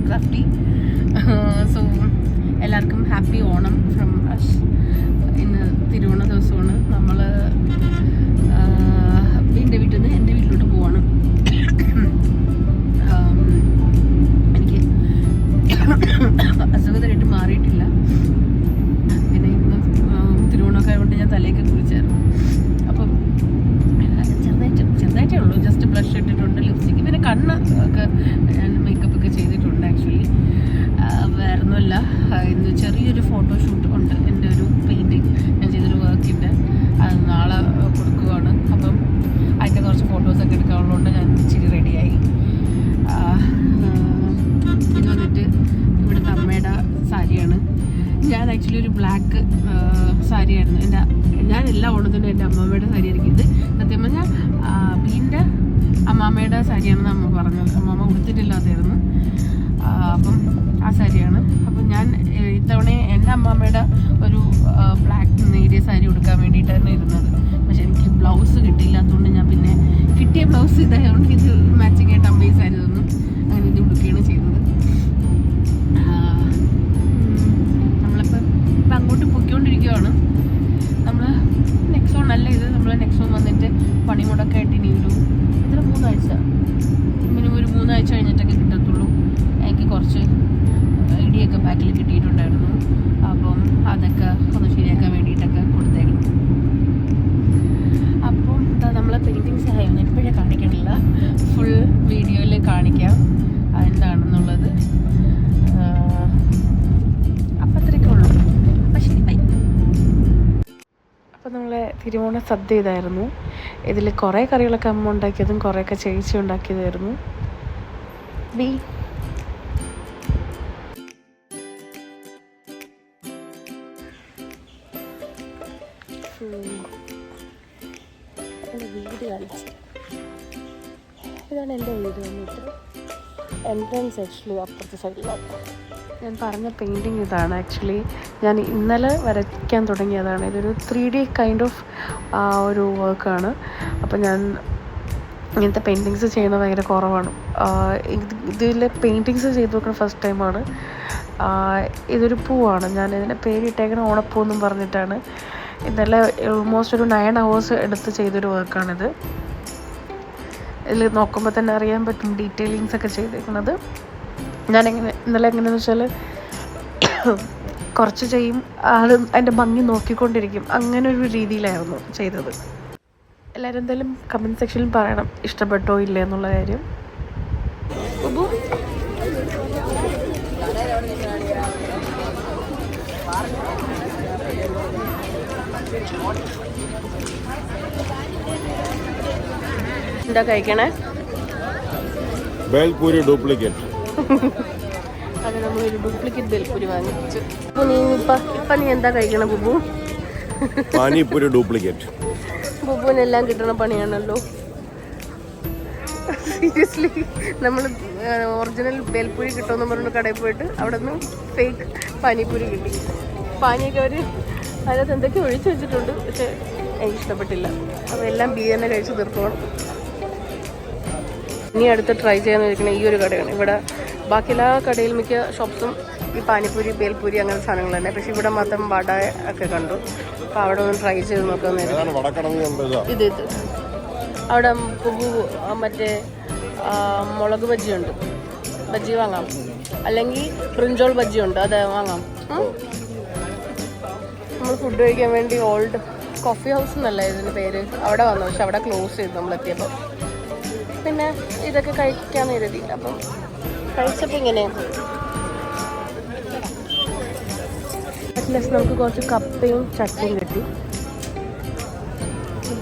Crafty. So എല്ലാവർക്കും happy Onam from അഷ്. ഇന്ന് തിരുവോണ ദിവസമാണ്. നമ്മൾ എൻ്റെ വീട്ടിൽ നിന്ന് എൻ്റെ വീട്ടിലോട്ട് പോവാണ്. എനിക്ക് അസുഖമായിട്ട് മാറിയിട്ടില്ല. പിന്നെ ഇന്ന് തിരുവോണമൊക്കെ ആയതുകൊണ്ട് ഞാൻ തലയൊക്കെ കുളിച്ചായിരുന്നു. അപ്പം ചെറുതായിട്ടേ ഉള്ളൂ. ജസ്റ്റ് ബ്ലഷ് ഇട്ടിട്ടുണ്ട്, ലിപ്സ്റ്റിക്ക്, പിന്നെ കണ്ണ് ഒക്കെ ഞാൻ മേക്കപ്പ് ഒക്കെ ചെയ്തിട്ടുണ്ട്. ആക്ച്വലി വേറൊന്നുമല്ല, ഇന്ന് ചെറിയൊരു ഫോട്ടോഷൂട്ട് ഉണ്ട്. എൻ്റെ ഒരു പെയിൻറ്റിങ് ഞാൻ ചെയ്തൊരു വർക്കിൻ്റെ, അത് നാളെ കൊടുക്കുകയാണ്. അപ്പം അതിൻ്റെ കുറച്ച് ഫോട്ടോസൊക്കെ എടുക്കാനുള്ളതുകൊണ്ട് ഞാൻ ഇച്ചിരി റെഡിയായി. ഇത് വന്നിട്ട് ഇവിടുത്തെ അമ്മയുടെ സാരിയാണ്. ഞാൻ ആക്ച്വലി ഒരു ബ്ലാക്ക് സാരിയായിരുന്നു ഞാൻ എല്ലാ ഓണത്തിനും എൻ്റെ അമ്മാമ്മയുടെ സാരി ആയിരിക്കും. ഇത് സത്യം പറഞ്ഞാൽ ബീൻ്റെ അമ്മാമ്മയുടെ സാരിയാണെന്ന് അമ്മ പറഞ്ഞത്. അമ്മാമ്മ കൊടുത്തിട്ടില്ലാതായിരുന്നു. അപ്പം ആ സാരിയാണ്. അപ്പം ഞാൻ ഇത്തവണ എൻ്റെ അമ്മാമ്മയുടെ ഒരു ബ്ലാക്ക് നേരിയ സാരി ഉടുക്കാൻ വേണ്ടിയിട്ടാണ് ഇരുന്നത്. പക്ഷെ എനിക്ക് ബ്ലൗസ് കിട്ടിയില്ലാത്തതുകൊണ്ട് ഞാൻ പിന്നെ കിട്ടിയ ബ്ലൗസ് ഇതായതുകൊണ്ട് ഇത് മാച്ചിങ് ആയിട്ട് അമ്മ ഈ സാരി തന്നു. അങ്ങനെ ഇത് ഉടുക്കുകയാണ് ചെയ്തത്. ഇപ്പം അങ്ങോട്ട് പൊയ്ക്കൊണ്ടിരിക്കുകയാണ്. നമ്മൾ നെക്സോൺ അല്ല ഇത്. നമ്മൾ നെക്സോൺ വന്നിട്ട് പണിമുടൊക്കെ ആയിട്ട് ഇനി ഒരു 3 ആഴ്ച, മിനിമം ഒരു 3 ആഴ്ച കഴിഞ്ഞിട്ടൊക്കെ കിട്ടത്തുള്ളൂ. എനിക്ക് കുറച്ച് ഇടിയൊക്കെ ബാക്കിൽ കിട്ടിയിട്ടുണ്ടായിരുന്നു. അപ്പം അതൊക്കെ ഒന്ന് ശരിയാക്കാൻ വേണ്ടിയിട്ടൊക്കെ കൊടുത്തേക്കും. അപ്പം നമ്മളെ പെയിൻറ്റിങ്സ് ആയിരുന്നു ഇപ്പോഴേ കാണിക്കണില്ല, ഫുൾ വീഡിയോയിൽ കാണിക്കാം എന്താണെന്നുള്ളത്. അപ്പം അത്രയൊക്കെ ഉള്ളൂ. അപ്പം ശരി, ബൈ. അപ്പോൾ നമ്മളെ തിരുവോണ സദ്യ ഇതായിരുന്നു. ഇതിൽ കുറേ കറികളൊക്കെ അമ്മ ഉണ്ടാക്കിയതും കുറേയൊക്കെ ചേച്ചി ഉണ്ടാക്കിയതായിരുന്നു. ബി വീട് കാണിച്ചു. ഇതാണ് എൻ്റെ വീട് വന്നിട്ട്. എൻട്രൻസ് ആക്ച്വലി അപ്പുറത്തെ സൈഡിലാണ്. ഞാൻ പറഞ്ഞ പെയിൻറ്റിങ് ഇതാണ്. ആക്ച്വലി ഞാൻ ഇന്നലെ വരയ്ക്കാൻ തുടങ്ങിയതാണ്. ഇതൊരു 3D കൈൻഡ് ഓഫ് ഒരു വർക്കാണ്. അപ്പോൾ ഞാൻ ഇങ്ങനത്തെ പെയിൻറ്റിങ്സ് ചെയ്യുന്നത് ഭയങ്കര കുറവാണ്. ഇതിൽ പെയിൻറ്റിങ്സ് ചെയ്ത് നോക്കുന്ന ഫസ്റ്റ് ടൈമാണ്. ഇതൊരു പൂവാണ്. ഞാൻ ഇതിൻ്റെ പേരിട്ടേക്കണ ഓണപ്പൂ എന്നും പറഞ്ഞിട്ടാണ്. ഇന്നലെ ഓൾമോസ്റ്റ് ഒരു 9 hours എടുത്ത് ചെയ്തൊരു വർക്കാണിത്. ഇതിൽ നോക്കുമ്പോൾ തന്നെ അറിയാൻ പറ്റും ഡീറ്റെയിലിങ്സ് ഒക്കെ ചെയ്തേക്കുന്നത്. ഇന്നലെ എങ്ങനെയാണെന്ന് വെച്ചാൽ കുറച്ച് ചെയ്യും, അതിൻ്റെ ഭംഗി നോക്കിക്കൊണ്ടിരിക്കും, അങ്ങനെ ഒരു രീതിയിലായിരുന്നു ചെയ്തത്. എല്ലാവരും എന്തായാലും കമൻറ്റ് സെക്ഷനിൽ പറയണം ഇഷ്ടപ്പെട്ടോ ഇല്ലേ എന്നുള്ള കാര്യം. എന്താ കഴിക്കണേ? ബേൽപൂരി ഡ്യൂപ്ലിക്കേറ്റ്. അത് നമ്മളൊരു ഡ്യൂപ്ലിക്കേറ്റ് ബേൽപൂരി വാങ്ങിച്ചു. അപ്പോൾ നീ എന്താ കഴിക്കണം ബുബു? പാനിപൂരി ഡ്യൂപ്ലിക്കേറ്റ്. ബുബുവിനെല്ലാം കിട്ടണ പണിയാണല്ലോ. സീരിയസ്ലി നമ്മൾ ഒറിജിനൽ ബേൽപൂരി കിട്ടുമെന്ന് പറഞ്ഞിട്ട് കടയിൽ പോയിട്ട് അവിടെ നിന്ന് ഫേക്ക് പാനിപൂരി കിട്ടി. പാനിയൊക്കെ അവർ അതിനകത്ത് എന്തൊക്കെയോ ഒഴിച്ചു വെച്ചിട്ടുണ്ട്, പക്ഷേ എനിക്ക് ഇഷ്ടപ്പെട്ടില്ല. അപ്പോൾ എല്ലാം ബി തന്നെ കഴിച്ച് തീർത്തോണം. ഇനി അടുത്ത് ട്രൈ ചെയ്യാൻ ഇരിക്കുന്ന ഈ ഒരു കടയാണ്. ഇവിടെ ബാക്കി എല്ലാ കടയിലും മിക്ക ഷോപ്സും ഈ പാനിപ്പൂരി ബേൽപൂരി അങ്ങനത്തെ സാധനങ്ങൾ തന്നെ. പക്ഷെ ഇവിടെ മാത്രം വട ഒക്കെ കണ്ടു. അപ്പോൾ അവിടെ ഒന്ന് ട്രൈ ചെയ്ത് നോക്കാമെന്നായിരുന്നു. ഇത് അവിടെ മറ്റേ മുളക് ബജ്ജിയുണ്ട്, ബജ്ജി വാങ്ങാം. അല്ലെങ്കിൽ ബ്രിഞ്ചോൾ ബജ്ജിയുണ്ട്, അത് വാങ്ങാം. നമ്മൾ ഫുഡ് കഴിക്കാൻ വേണ്ടി ഓൾഡ് കോഫി ഹൗസ് എന്നല്ല ഇതിൻ്റെ പേര്, അവിടെ വന്നു. പക്ഷെ അവിടെ ക്ലോസ് ചെയ്തു നമ്മളെത്തിയപ്പോൾ. പിന്നെ ഇതൊക്കെ കഴിക്കാമെന്ന് കരുതി. അപ്പം കഴിച്ചപ്പോൾ ഇങ്ങനെ അറ്റ്ലീസ്റ്റ് നമുക്ക് കുറച്ച് കപ്പയും ചട്ടയും കിട്ടി.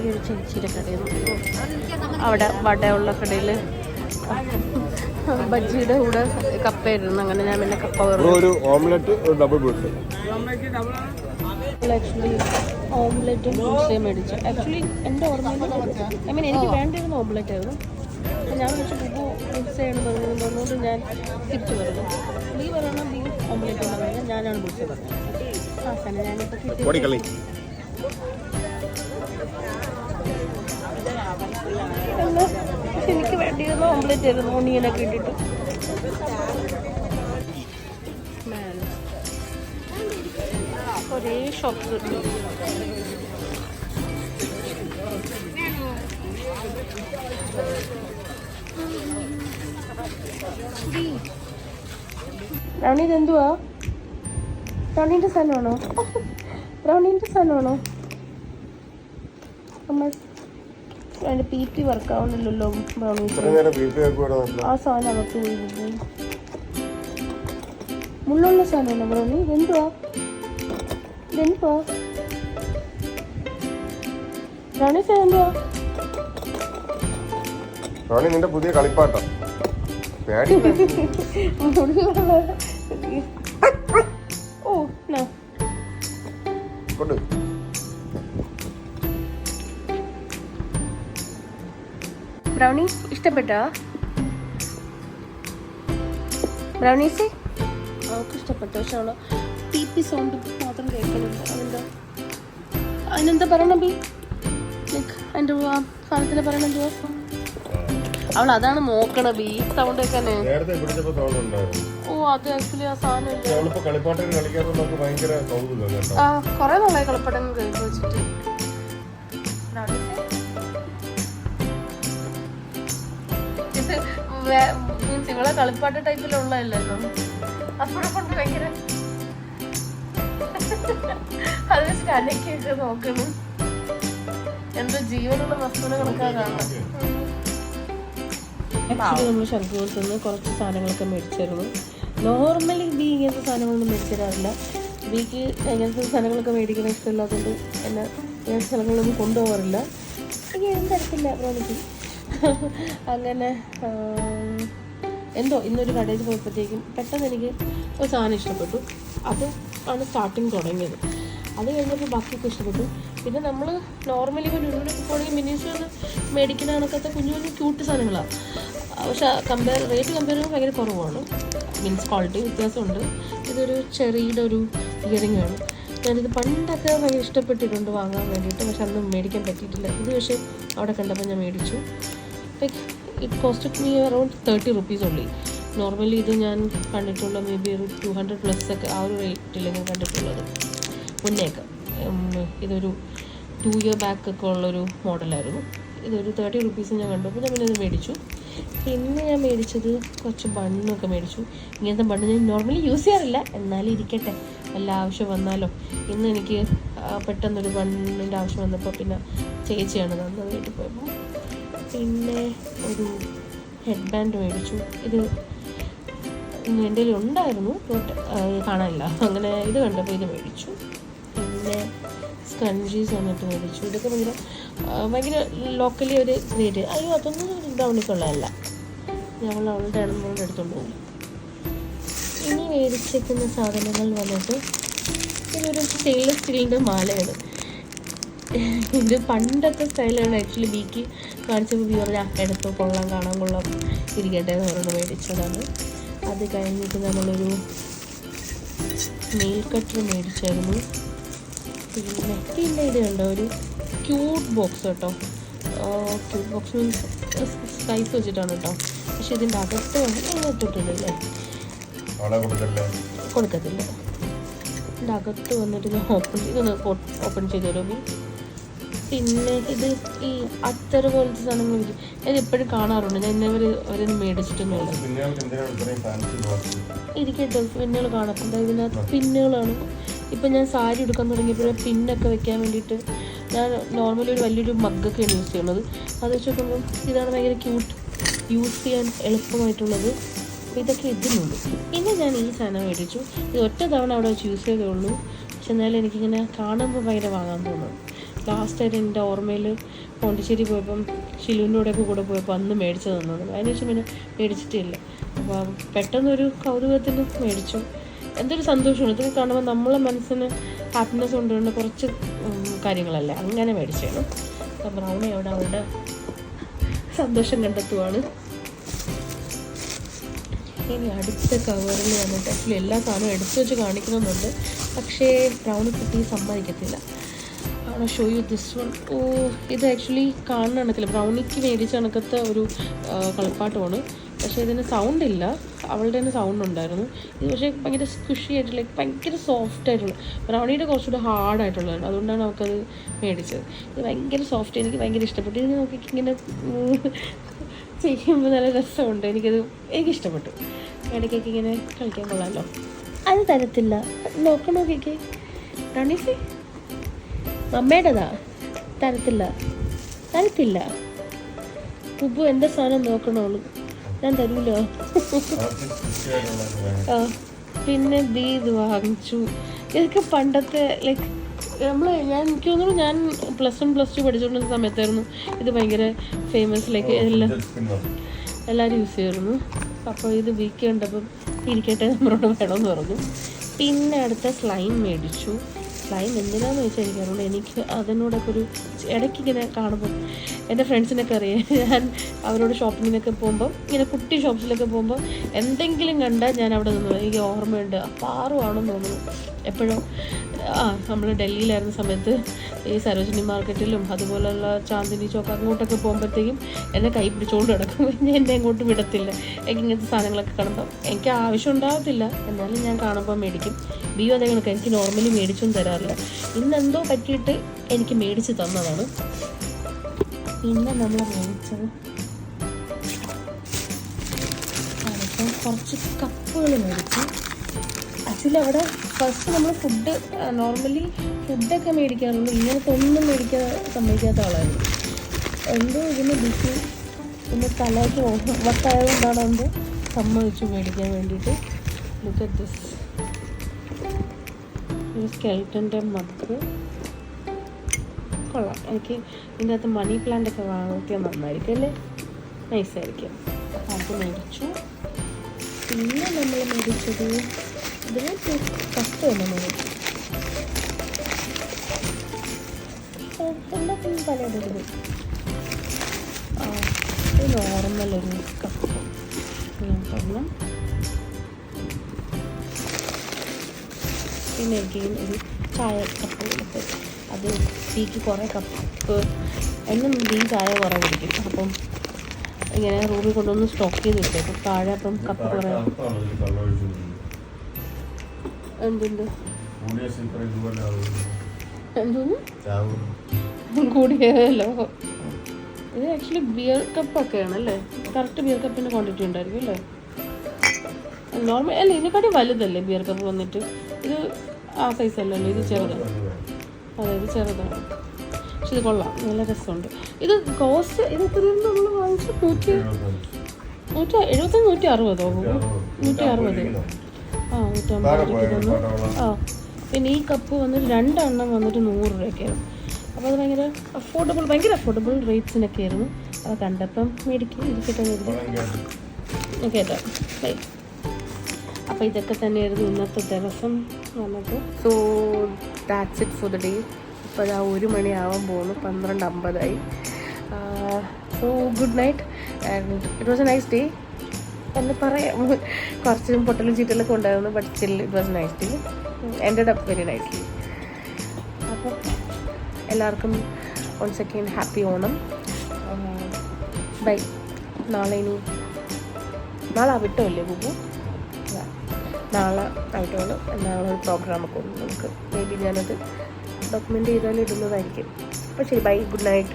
ഒരു ചേച്ചിയുടെ കടയിൽ അവിടെ വടയുള്ള കടയിൽ ബജ്ജിയുടെ കൂടെ കപ്പയായിരുന്നു. അങ്ങനെ ഞാൻ പിന്നെ കപ്പ ആക്ച്വലി ഓംലെറ്റും ദോശയും മേടിച്ചു. ആക്ച്വലി എൻ്റെ ഓർമ്മയിൽ എനിക്ക് വേണ്ടിയിരുന്ന ഓംലെറ്റ് ആയിരുന്നു. അപ്പോൾ ഞാൻ വെച്ച് ബുബു ബുക്സ് ചെയ്യണം പറഞ്ഞതുകൊണ്ട് ഞാൻ തിരിച്ചു പറഞ്ഞു. നീ പറയണം ബീഫ് ഓംലെറ്റ് എന്ന് പറഞ്ഞാൽ ഞാനാണ് ബുക്സ് പറഞ്ഞത്. ആ തന്നെ ഞാനിപ്പോൾ കിട്ടി. പക്ഷെ എനിക്ക് വേണ്ടിയിരുന്ന ഓംലെറ്റ് ആയിരുന്നു, ഓണിയനൊക്കെ ഇട്ടിട്ട്. ഒരേ ഷോപ്പ് കിട്ടും. ബ്രൗണി ഇതെന്തുവാ? ബ്രൗണീൻ്റെ സാധനമാണോ? ബ്രൗണീൻ്റെ സാധനമാണോ? അമ്മ അതിൻ്റെ PP വർക്കാവുന്നില്ലല്ലോ ബ്രൗണീസ്. ആ സാധനം അകത്ത് പോയി. മുള്ളുള്ള സാധനമാണോ ബ്രൗണി? ഇതെന്തുവാ? ഇതെന്തുവാ ബ്രൗണി? എന്തുവാ ബ്രൗണി? നിന്റെ പുതിയ കളിപ്പാട്ടം. ഓ നോ കൊണ്ട് ബ്രൗണി ഇഷ്ടപ്പെട്ടോ? ബ്രൗണീസ് അവൾക്ക് ഇഷ്ടപ്പെട്ടു. പക്ഷെ അവള് PP സൗണ്ട് മാത്രം കേൾക്കുന്നുണ്ട്. അതിനെന്താ പറയണ ബി? അതിൻ്റെ സാധനത്തിന് പറയണ എന്തുവാ? അവൾ അതാണ് നോക്കണ ബി. സൗണ്ട് കേൾക്കാനേ. ഓ അത് ആക്ച്വലി ആ സാധനം ആ കൊറേ നാളായി കളിപ്പാട്ടം കേൾക്കി വെച്ചിട്ട്. മീൻസ് ഇവളെ കളിപ്പാട്ട ടൈപ്പിലുള്ളതല്ലോ. അപ്പോഴെ കൊണ്ട് ഭയങ്കര അത് വെച്ചിട്ട് അനക്കൊക്കെ നോക്കണം. എന്തോ ജീവനുള്ള വസ്തുവിനെ കണക്കാ കാണണം. ആക്ച്വലി നമ്മൾ ശംഖുപുരത്ത് നിന്ന് കുറച്ച് സാധനങ്ങളൊക്കെ മേടിച്ചിരുന്നു. നോർമലി ബി ഇങ്ങനത്തെ സാധനങ്ങളൊന്നും മേടിച്ചു തരാറില്ല. ബിക്ക് ഇങ്ങനത്തെ സാധനങ്ങളൊക്കെ മേടിക്കുന്ന ഇഷ്ടമില്ലാത്തതുകൊണ്ട് എന്നെ ഇങ്ങനത്തെ സ്ഥലങ്ങളിലൊന്നും കൊണ്ടുപോകാറില്ല. എനിക്ക് തരത്തില്ല ബ്രൗണിക്ക്. അങ്ങനെ എന്തോ ഇന്നൊരു കടയിൽ പോയപ്പോഴത്തേക്കും പെട്ടെന്ന് എനിക്ക് ഒരു സാധനം ഇഷ്ടപ്പെട്ടു. അത് ആണ് സ്റ്റാർട്ടിങ് തുടങ്ങിയത്. അത് കഴിഞ്ഞപ്പോൾ ബാക്കിയൊക്കെ ഇഷ്ടപ്പെട്ടു. പിന്നെ നമ്മൾ നോർമലി ഇപ്പോൾ ലുലുവിലൊക്കെ പോകണമെങ്കിൽ മിനിമം മേടിക്കുന്ന കണക്കത്തെ കുഞ്ഞു കുഞ്ഞു ക്യൂട്ട് സാധനങ്ങളാണ്. പക്ഷെ റേറ്റ് കമ്പയർ ചെയ്യുമ്പോൾ ഭയങ്കര കുറവാണ്. മീൻസ് ക്വാളിറ്റി വ്യത്യാസമുണ്ട്. ഇതൊരു ചെറിയുടെ ഒരു ഇയറിംഗ് ആണ്. ഞാനിത് പണ്ടൊക്കെ ഭയങ്കര ഇഷ്ടപ്പെട്ടിട്ടുണ്ട് വാങ്ങാൻ വേണ്ടിയിട്ട്. പക്ഷെ അന്ന് മേടിക്കാൻ പറ്റിയിട്ടില്ല. ഇത് പക്ഷേ അവിടെ കണ്ടപ്പോൾ ഞാൻ മേടിച്ചു. It costed me around 30 rupees ഉള്ളി. നോർമലി ഇത് ഞാൻ കണ്ടിട്ടുള്ള മേ ബി ഒരു 200+ ഒക്കെ ആ ഒരു റേറ്റിൽ ഞാൻ കണ്ടിട്ടുള്ളത് മുന്നേക്ക്. ഇതൊരു 2 year ബാക്ക് ഒക്കെ ഉള്ളൊരു മോഡലായിരുന്നു. ഇതൊരു 30 rupees ഞാൻ കണ്ടു. അപ്പോൾ ഞാൻ പിന്നെ ഇത് മേടിച്ചു. പിന്നെ ഞാൻ മേടിച്ചത് കുറച്ച് ബണ്ണൊക്കെ മേടിച്ചു. ഇങ്ങനത്തെ ബണ്ണ് ഞാൻ നോർമലി യൂസ് ചെയ്യാറില്ല, എന്നാലും ഇരിക്കട്ടെ വല്ല ആവശ്യം വന്നാലോ. ഇന്ന് എനിക്ക് പെട്ടെന്നൊരു ബണ്ണിൻ്റെ ആവശ്യം വന്നപ്പോൾ പിന്നെ ചേച്ചിയാണ് തന്നത് വീട്ടിൽ പോയപ്പോൾ. പിന്നെ ഒരു ഹെഡ് ബാൻഡ് മേടിച്ചു. ഇത് എൻ്റെ കയ്യിൽ ഉണ്ടായിരുന്നു, ബട്ട് കാണാനില്ല. അങ്ങനെ ഇത് കണ്ടപ്പോൾ ഇത് മേടിച്ചു. പിന്നെ സ്ക്രഞ്ചീസ് വന്നിട്ട് മേടിച്ചു. ഇതൊക്കെ ഭയങ്കര ലോക്കലി ഒരു റേറ്റ്. അയ്യോ അതൊന്നും ബ്രൗണിക്കുള്ളതല്ല, ഞങ്ങൾ അവളുടെ ആണെന്നുകൊണ്ട് എടുത്തുകൊണ്ട് പോകും. ഇനി മേടിച്ചേക്കുന്ന സാധനങ്ങൾ വന്നിട്ട് ഇതൊരു സ്റ്റെയിൻലെസ് സ്റ്റീലിൻ്റെ മാലയാണ്. ഇത് പണ്ടത്തെ സ്റ്റൈലാണ്. ആക്ച്വലി ബിക്ക് കാണിച്ചപ്പോൾ ബി പറഞ്ഞാൽ എടുത്തോ കൊള്ളാം, കാണാൻ കൊള്ളാം, ഇരിക്കട്ടെ എന്ന് പറഞ്ഞ് മേടിച്ചതാണ്. അത് കഴിഞ്ഞിട്ട് നമ്മളൊരു നെയിൽ കട്ടർ മേടിച്ചായിരുന്നു. പിന്നെ ഇത് കണ്ടോ ഒരു ക്യൂട്ട് ബോക്സ് കേട്ടോ. ക്യൂട്ട് ബോക്സ് മീൻസ് സൈസ് വെച്ചിട്ടാണ് കേട്ടോ. പക്ഷെ ഇതിൻ്റെ അകത്ത് തൊട്ടിട്ടില്ലേ, കൊടുക്കത്തില്ല. ഇതിൻ്റെ അകത്ത് വന്നിട്ട് ഞാൻ ഓപ്പൺ ചെയ്ത് തരുമോ? പിന്നെ ഇത് ഈ അത്തറ് പോലത്തെ സാധനങ്ങൾ ഞാൻ എപ്പോഴും കാണാറുണ്ട്. ഞാൻ ഇന്നവർ അവരൊന്നും മേടിച്ചിട്ടൊന്നുമില്ല. ഇരിക്കട്ടെ, പിന്നുകൾ കാണത്തില്ല. ഇതിനകത്ത് പിന്നുകളാണ്. ഇപ്പം ഞാൻ സാരി എടുക്കാൻ തുടങ്ങിയപ്പോൾ പിന്നൊക്കെ വെക്കാൻ വേണ്ടിയിട്ട് ഞാൻ നോർമലി ഒരു വലിയൊരു മഗ്ഗൊക്കെയാണ് യൂസ് ചെയ്യുന്നത്. അത് വെച്ച് നോക്കുമ്പോൾ ഇതാണ് ഭയങ്കര ക്യൂട്ട്, യൂസ് ചെയ്യാൻ എളുപ്പമായിട്ടുള്ളത്. അപ്പോൾ ഇതൊക്കെ ഇതിനുള്ളൂ. പിന്നെ ഞാൻ ഈ സാധനം മേടിച്ചു. ഇത് ഒറ്റ തവണ അവിടെ വെച്ച് യൂസ് ചെയ്തേ ഉള്ളൂ. പക്ഷെ എന്നാലും എനിക്കിങ്ങനെ കാണുമ്പോൾ ഭയങ്കര വാങ്ങാൻ തോന്നുന്നു. ലാസ്റ്റായിട്ട് എൻ്റെ ഓർമ്മയിൽ പോണ്ടിച്ചേരി പോയപ്പം ഷിലുവിൻ്റെ കൂടെയൊക്കെ കൂടെ പോയപ്പോൾ അന്ന് മേടിച്ചു തന്നത്. അതിനുശേഷം പിന്നെ മേടിച്ചിട്ടില്ല. അപ്പോൾ പെട്ടെന്നൊരു കൗതുകത്തിന് മേടിച്ചു. എന്തൊരു സന്തോഷമാണ് ഇതൊക്കെ കാണുമ്പോൾ. നമ്മളെ മനസ്സിന് ഹാപ്പിനെസ് കൊണ്ടുവരുന്ന കുറച്ച് കാര്യങ്ങളല്ലേ, അങ്ങനെ മേടിച്ചാണ്. അപ്പോൾ ബ്രൗണി അവിടെ അവളുടെ സന്തോഷം കണ്ടെത്തുവാണ്. ഇനി അടുത്ത കവറിൽ വന്നിട്ട് ആക്ച്വലി എല്ലാ സാധനവും എടുത്തു വെച്ച് കാണിക്കണമെന്നുണ്ട്. പക്ഷേ ബ്രൗണി കുട്ടി സമ്മതിക്കത്തില്ല. ആണ് ഷോ യു ദിസ് വൺ. ഓ ഇത് ആക്ച്വലി കാണുന്ന കണക്കില്ല, ബ്രൗണിക്ക് മേടിച്ച കണക്കത്തെ ഒരു കളിപ്പാട്ടമാണ്. പക്ഷേ ഇതിന് സൗണ്ട് ഇല്ല, അവളുടെ തന്നെ സൗണ്ട് ഉണ്ടായിരുന്നു. ഇത് പക്ഷേ ഭയങ്കര സ്ക്വിഷി ആയിട്ട് ലൈക്ക് ഭയങ്കര സോഫ്റ്റ് ആയിട്ടുള്ള, ബ്രൗണിയുടെ കുറച്ചുകൂടി ഹാർഡായിട്ടുള്ളതാണ്, അതുകൊണ്ടാണ് അവൾക്കത് മേടിച്ചത്. ഇത് ഭയങ്കര സോഫ്റ്റ്, എനിക്ക് ഭയങ്കര ഇഷ്ടപ്പെട്ടു. ഇത് നോക്കി ഇങ്ങനെ ചെയ്യുമ്പോൾ നല്ല രസമുണ്ട്, എനിക്കിഷ്ടപ്പെട്ടു. ഇടയ്ക്കൊക്കെ ഇങ്ങനെ കളിക്കാൻ കൊള്ളാമല്ലോ. അത് തരത്തില്ല, നോക്കണം നോക്കിക്കേ റണീസി, അമ്മയുടേതാ, തരത്തില്ല. ഉപ്പു എൻ്റെ സാധനം നോക്കണോളൂ, ഞാൻ തരൂലോ. ആ പിന്നെ ഇത് വാങ്ങിച്ചു. ഇതൊക്കെ പണ്ടത്തെ ലൈക്ക് എനിക്ക് തോന്നുന്നു ഞാൻ +1 +2 പഠിച്ചുകൊണ്ടിരുന്ന സമയത്തായിരുന്നു ഇത് ഭയങ്കര ഫേമസ്, ലൈക്ക് എല്ലാവരും യൂസ് ചെയ്യുമായിരുന്നു. അപ്പോൾ ഇത് വീക്ക് കണ്ടപ്പം ഇരിക്കട്ടെ നമ്മളോട് വേണമെന്ന് പറഞ്ഞു. പിന്നെ അടുത്ത സ്ലൈം മേടിച്ചു. സ്ലൈം എന്തിനാന്ന് ചോദിച്ചാൽ എനിക്കറിയുള്ളൂ. എനിക്ക് അതിനോടൊക്കെ ഒരു ഇടയ്ക്കിങ്ങനെ കാണുമ്പം എൻ്റെ ഫ്രണ്ട്സിനൊക്കെ അറിയാം, ഞാൻ അവരോട് ഷോപ്പിങ്ങിനൊക്കെ പോകുമ്പോൾ ഇങ്ങനെ കുട്ടി ഷോപ്സിലൊക്കെ പോകുമ്പോൾ എന്തെങ്കിലും കണ്ടാൽ ഞാൻ അവിടെ നിന്ന് എനിക്ക് ഓർമ്മയുണ്ട്. പാറുവാണെന്ന് തോന്നുന്നു എപ്പോഴും. നമ്മൾ ഡൽഹിയിലായിരുന്ന സമയത്ത് ഈ സരോജിനി മാർക്കറ്റിലും അതുപോലെയുള്ള ചാന്ദിനി ചോക്ക് അങ്ങോട്ടൊക്കെ പോകുമ്പോഴത്തേക്കും എന്നെ കൈ പിടിച്ചുകൊണ്ട് കിടക്കും. എന്നെ അങ്ങോട്ട് വിടത്തില്ല. എനിക്ക് ഇങ്ങനത്തെ സാധനങ്ങളൊക്കെ കാണുമ്പോൾ എനിക്ക് ആവശ്യം ഉണ്ടാകത്തില്ല, എന്നാലും ഞാൻ കാണുമ്പോൾ മേടിക്കും. ബിയോ അതേ കണക്ക് എനിക്ക് നോർമലി മേടിച്ചൊന്നും തരാറില്ല. ഇന്നെന്തോ പറ്റിയിട്ട് എനിക്ക് മേടിച്ച് തന്നതാണ്. പിന്നെ നമ്മൾ മേടിച്ചത് കുറച്ച് കപ്പുകൾ മേടിച്ചു. ആക്ച്വലി അവിടെ ഫസ്റ്റ് നമ്മൾ നോർമലി ഫുഡൊക്കെ മേടിക്കാറുള്ളൂ, ഇങ്ങനത്തെ ഒന്നും മേടിക്കാൻ സമ്മതിക്കാത്ത ആളായിരുന്നു. എന്തോ ഇതിന് ബിസി പിന്നെ തലയ്ക്ക് വട്ടായതുകൊണ്ടാണ് എന്തോ സമ്മതിച്ചു മേടിക്കാൻ വേണ്ടിയിട്ട്. ലുക്ക് അറ്റ് ദിസ്, ഒരു സ്കെൽറ്റൻ്റെ മഗ് കൊള്ളാം. എനിക്ക് ഇതിൻ്റെ അകത്ത് മണി പ്ലാന്റ് ഒക്കെ വാങ്ങിക്കാൻ നന്നായിരിക്കും അല്ലേ, നൈസായിരിക്കും. അപ്പോൾ അത് മേടിച്ചു. പിന്നെ നമ്മൾ മേടിച്ചത് ഇതിന് കപ്പ് തന്നെ മേടിച്ചു. എല്ലാത്തിനും പലയിടത്തും നോർമലൊരു കപ്പ് ഞാൻ പിന്നെ അഗെയിൻ ഒരു ചായ കപ്പ് കൊടുത്ത്. അത് ടീക്ക് കുറേ കപ്പ് എന്നും ഈ ചായ കുറേ കുടിക്കും. അപ്പം ഇങ്ങനെ റൂമിൽ കൊണ്ടുവന്ന് സ്റ്റോക്ക് ചെയ്ത് വെച്ചേക്കും താഴെ. അപ്പം കപ്പ് കുറേ എന്തുണ്ട് എന്തോന്ന് കൂടിയല്ലോ. ഇത് ആക്ച്വലി ബിയർ കപ്പൊക്കെയാണ് അല്ലേ, കറക്റ്റ് ബിയർ കപ്പിൻ്റെ ക്വാണ്ടിറ്റി ഉണ്ടായിരിക്കും അല്ലേ. നോർമൽ അല്ല, ഇതിനെക്കാട്ടി വലുതല്ലേ ബിയർ കപ്പ് വന്നിട്ട്. ഇത് ആ സൈസ് അല്ലല്ലോ, ഇത് ചെറുതാണ്. അതെ ഇത് ചെറുതാണ്, പക്ഷെ ഇത് കൊള്ളാം, നല്ല രസമുണ്ട്. ഇത് കോസ്റ്റ് ഇത് എത്രയും നമ്മൾ വാങ്ങിച്ചു 175 160 160 ആ 150. ആ പിന്നെ ഈ കപ്പ് വന്നിട്ട് 2 എണ്ണം വന്നിട്ട് 100 രൂപയൊക്കെയാണ്. അപ്പോൾ അത് ഭയങ്കര അഫോർഡബിൾ റേറ്റ്സിനൊക്കെ ആയിരുന്നു. അത് കണ്ടപ്പം മേടിക്കും ഇരിക്കട്ടെ കേട്ടോ. അപ്പോൾ ഇതൊക്കെ തന്നെയായിരുന്നു ഇന്നത്തെ ദിവസം വന്നത്. So that's it for the day. ഇപ്പോൾ അത് 1 മണിയാവാൻ പോകുന്നു, 12:50 so good night and it was a nice day എന്ന് പറയാം. കുറച്ചും പൊട്ടലും ചീറ്റലൊക്കെ ഉണ്ടായിരുന്നു, but still it was nice day, ended up very nicely. അപ്പോൾ എല്ലാവർക്കും once again happy Onam. Bye. നാളെ വിട്ടല്ലേ ബുബു? നാളെ ആയിട്ടുള്ളൂ. നാളെ ഒരു പ്രോഗ്രാമൊക്കെ ഉണ്ട് നമുക്ക്. മേ ബി ഞാനത് ഡോക്യുമെൻ്റ് ചെയ്താലും ഇടുന്നതായിരിക്കും. അപ്പോൾ ശരി, ബൈ, ഗുഡ് നൈറ്റ്.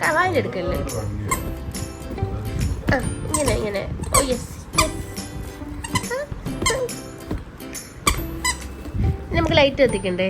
കവാലെടുക്കല്ലേ ഇങ്ങനെ ഓ യെസ് നമുക്ക് ലൈറ്റ് കത്തിക്കണ്ടേ?